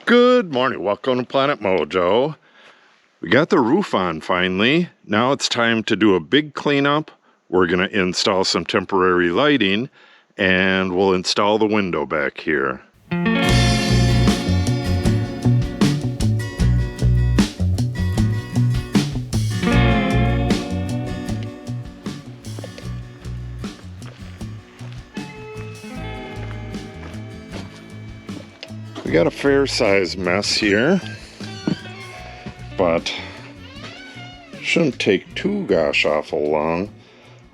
Good morning, welcome to Planet Mojo. We got the roof on finally. Now it's time to do a big cleanup. We're gonna install some temporary lighting and we'll install the window back here. We got a fair-sized mess here, but shouldn't take too gosh awful long.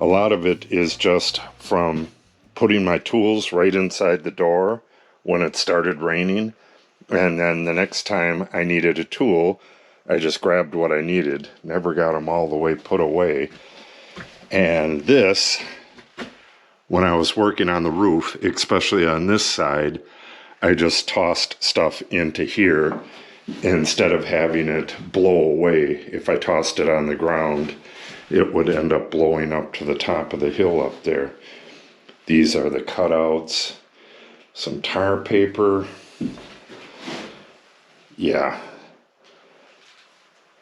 A lot of it is just from putting my tools right inside the door when it started raining, and then the next time I needed a tool, I just grabbed what I needed. Never got them all the way put away. And this, when I was working on the roof, especially on this side, I just tossed stuff into here instead of having it blow away. If I tossed it on the ground, it would end up blowing up to the top of the hill up there. These are the cutouts, some tar paper. Yeah.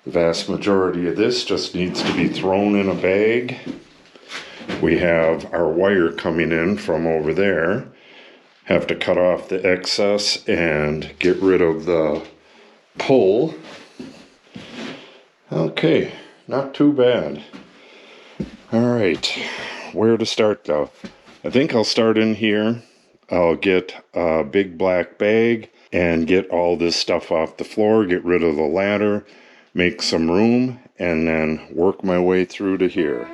The vast majority of this just needs to be thrown in a bag. We have our wire coming in from over there. Have to cut off the excess and get rid of the pull. Okay, not too bad. All right, where to start though? I think I'll start in here. I'll get a big black bag and get all this stuff off the floor, get rid of the ladder, make some room, and then work my way through to here.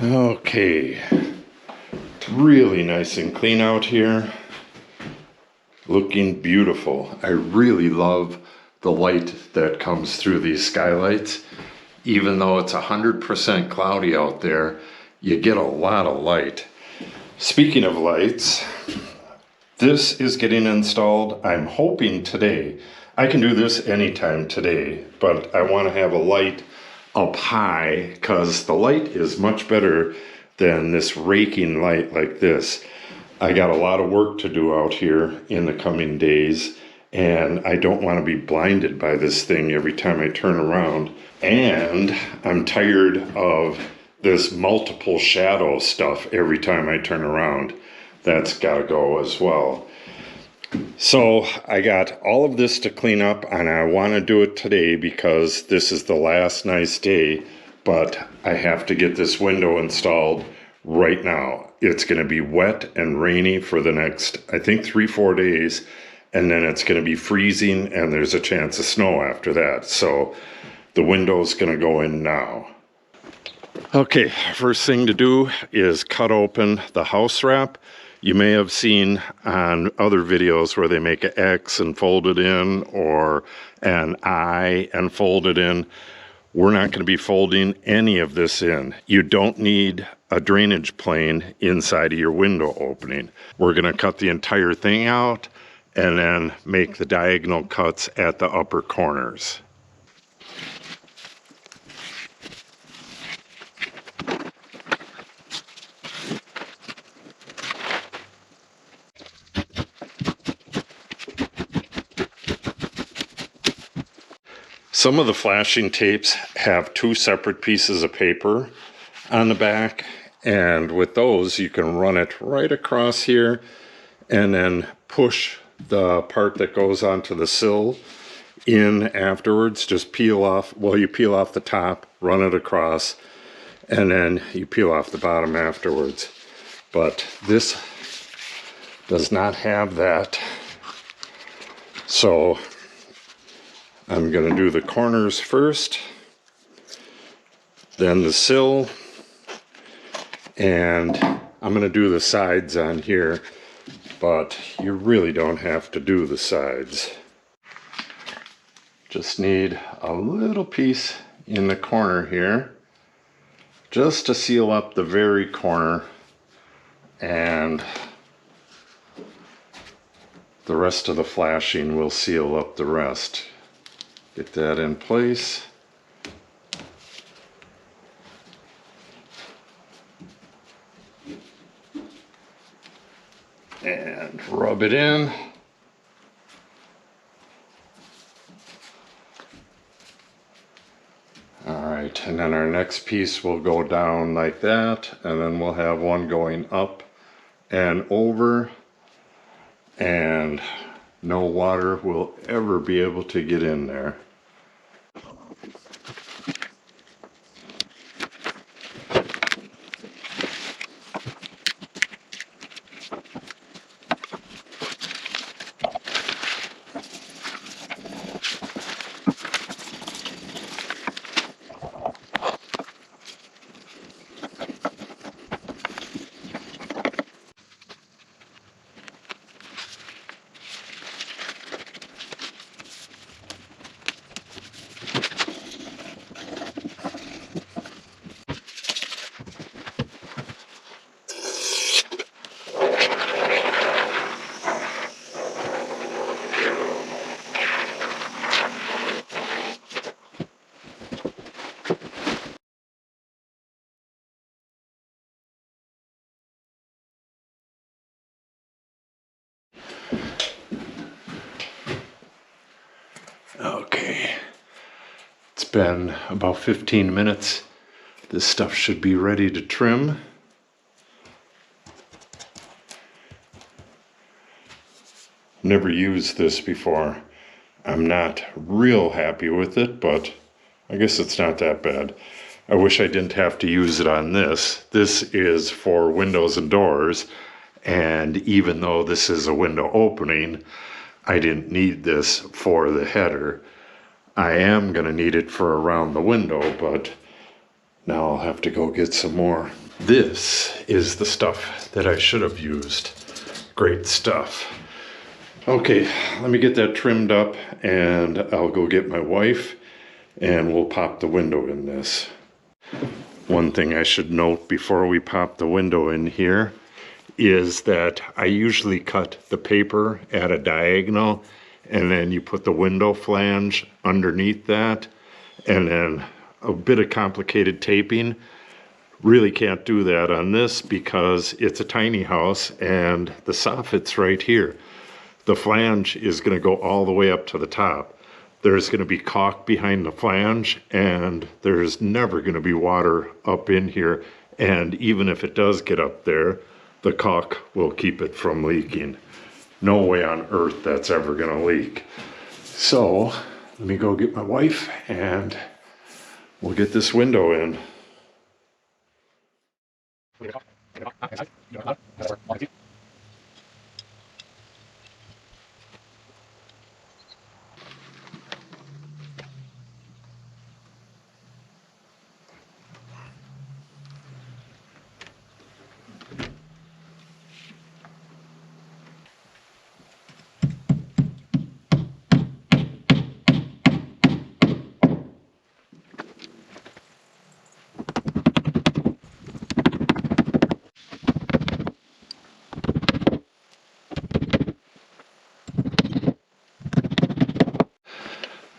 Okay, it's really nice and clean out here. Looking beautiful. I really love the light that comes through these skylights. Even though it's 100% cloudy out there, you get a lot of light. Speaking of lights, this is getting installed, I'm hoping today. I can do this anytime today, but I want to have a light up high because the light is much better than this raking light like this. I got a lot of work to do out here in the coming days, and I don't want to be blinded by this thing every time I turn around. And I'm tired of this multiple shadow stuff every time I turn around. That's got to go as well. So I got all of this to clean up, and I want to do it today because this is the last nice day, but I have to get this window installed right now. It's going to be wet and rainy for the next, I think, 3-4 days, and then it's going to be freezing and there's a chance of snow after that. So the window's going to go in now. Okay, first thing to do is cut open the house wrap. You may have seen on other videos where they make an X and fold it in, or an I and fold it in. We're not going to be folding any of this in. You don't need a drainage plane inside of your window opening. We're going to cut the entire thing out and then make the diagonal cuts at the upper corners. Some of the flashing tapes have two separate pieces of paper on the back, and with those you can run it right across here and then push the part that goes onto the sill in afterwards. Just peel off, well, you peel off the top, run it across, and then you peel off the bottom afterwards. But this does not have that, so I'm going to do the corners first, then the sill, and I'm going to do the sides on here, but you really don't have to do the sides. Just need a little piece in the corner here, just to seal up the very corner, and the rest of the flashing will seal up the rest. Get that in place. And rub it in. Alright, and then our next piece will go down like that, and then we'll have one going up and over, and no water will ever be able to get in there. Okay, it's been about 15 minutes. This stuff should be ready to trim. Never used this before. I'm not real happy with it, but I guess it's not that bad. I wish I didn't have to use it on this. This is for windows and doors, and even though this is a window opening, I didn't need this for the header. I am going to need it for around the window, but now I'll have to go get some more. This is the stuff that I should have used. Great stuff. Okay, let me get that trimmed up, and I'll go get my wife, and we'll pop the window in this. One thing I should note before we pop the window in here is that I usually cut the paper at a diagonal, and then you put the window flange underneath that, and then a bit of complicated taping. Really can't do that on this because it's a tiny house and the soffit's right here. The flange is going to go all the way up to the top. There's going to be caulk behind the flange, and there's never going to be water up in here, and even if it does get up there, the caulk will keep it from leaking. No way on earth that's ever going to leak. So let me go get my wife and we'll get this window in.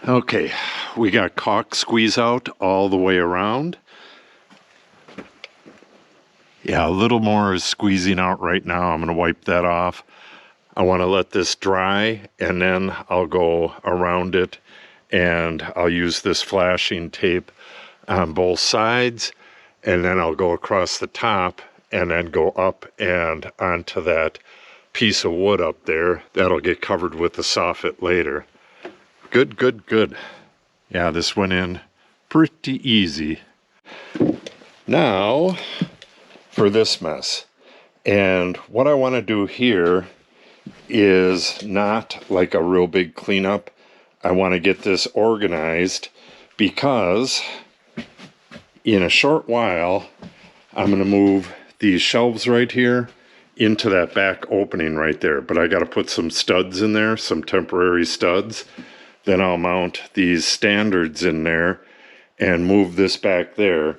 Okay, we got caulk squeeze out all the way around. Yeah, a little more is squeezing out right now. I'm going to wipe that off. I want to let this dry, and then I'll go around it, and I'll use this flashing tape on both sides, and then I'll go across the top and then go up and onto that piece of wood up there. That'll get covered with the soffit later. Good, good, good. Yeah, this went in pretty easy. Now for this mess. And what I want to do here is not like a real big cleanup. I want to get this organized because in a short while I'm going to move these shelves right here into that back opening right there. But I got to put some studs in there, some temporary studs. Then I'll mount these standards in there and move this back there.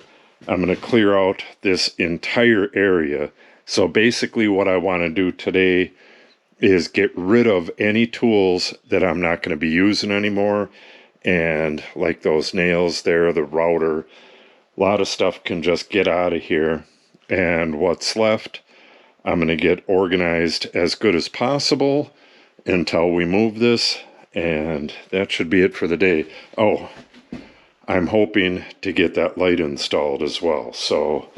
I'm going to clear out this entire area. So basically what I want to do today is get rid of any tools that I'm not going to be using anymore. And like those nails there, the router, a lot of stuff can just get out of here. And what's left, I'm going to get organized as good as possible until we move this. And that should be it for the day. Oh, I'm hoping to get that light installed as well. So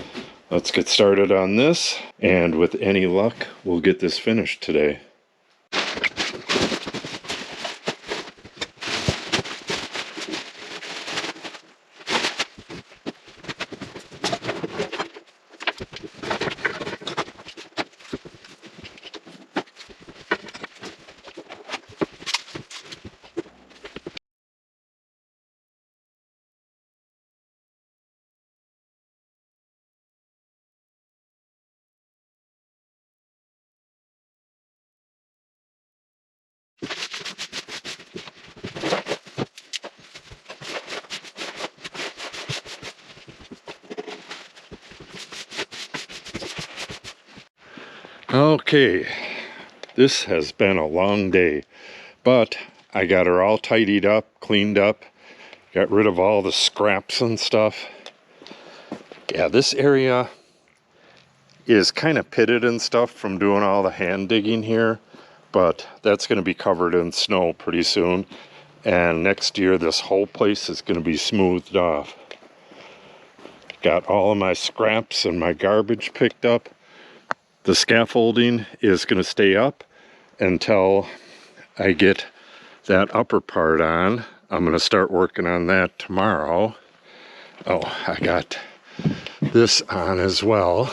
let's get started on this. And with any luck, we'll get this finished today. Okay, this has been a long day, but I got her all tidied up, cleaned up, got rid of all the scraps and stuff. Yeah, this area is kind of pitted and stuff from doing all the hand digging here, but that's going to be covered in snow pretty soon. And next year, this whole place is going to be smoothed off. Got all of my scraps and my garbage picked up. The scaffolding is going to stay up until I get that upper part on. I'm going to start working on that tomorrow. Oh, I got this on as well.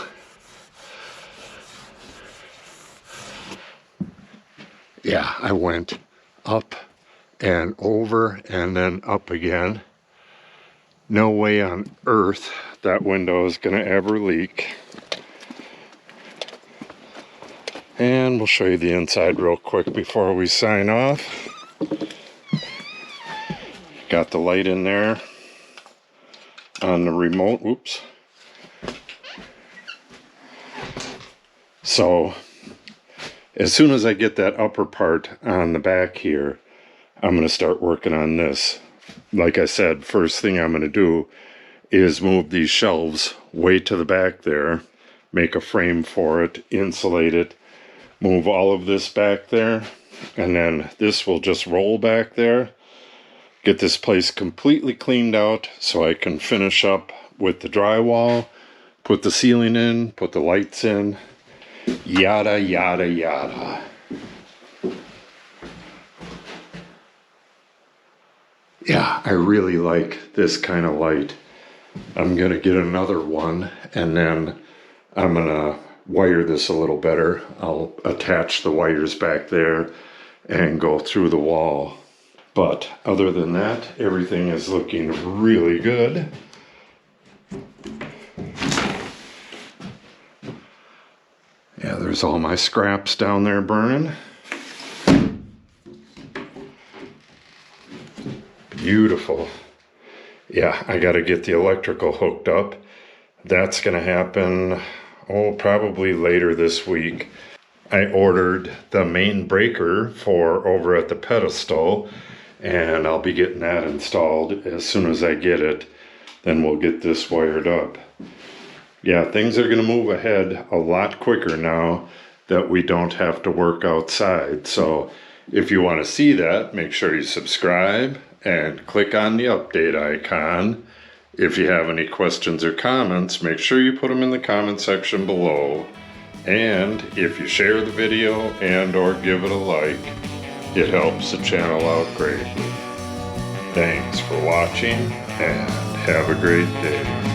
Yeah, I went up and over and then up again. No way on earth that window is going to ever leak. And we'll show you the inside real quick before we sign off. Got the light in there on the remote. Oops. So as soon as I get that upper part on the back here, I'm going to start working on this. Like I said, first thing I'm going to do is move these shelves way to the back there, make a frame for it, insulate it, move all of this back there, and then this will just roll back there. Get this place completely cleaned out so I can finish up with the drywall, put the ceiling in, put the lights in, yada, yada, yada. Yeah, I really like this kind of light. I'm going to get another one, and then I'm going to wire this a little better. I'll attach the wires back there and go through the wall. But other than that, everything is looking really good. Yeah, there's all my scraps down there burning. Beautiful. Yeah, I got to get the electrical hooked up. That's going to happen, oh, probably later this week. I ordered the main breaker for over at the pedestal, and I'll be getting that installed as soon as I get it. Then we'll get this wired up. Yeah, things are going to move ahead a lot quicker now that we don't have to work outside. So if you want to see that, make sure you subscribe and click on the update icon. If you have any questions or comments, make sure you put them in the comment section below. And if you share the video and or give it a like, it helps the channel out greatly. Thanks for watching and have a great day.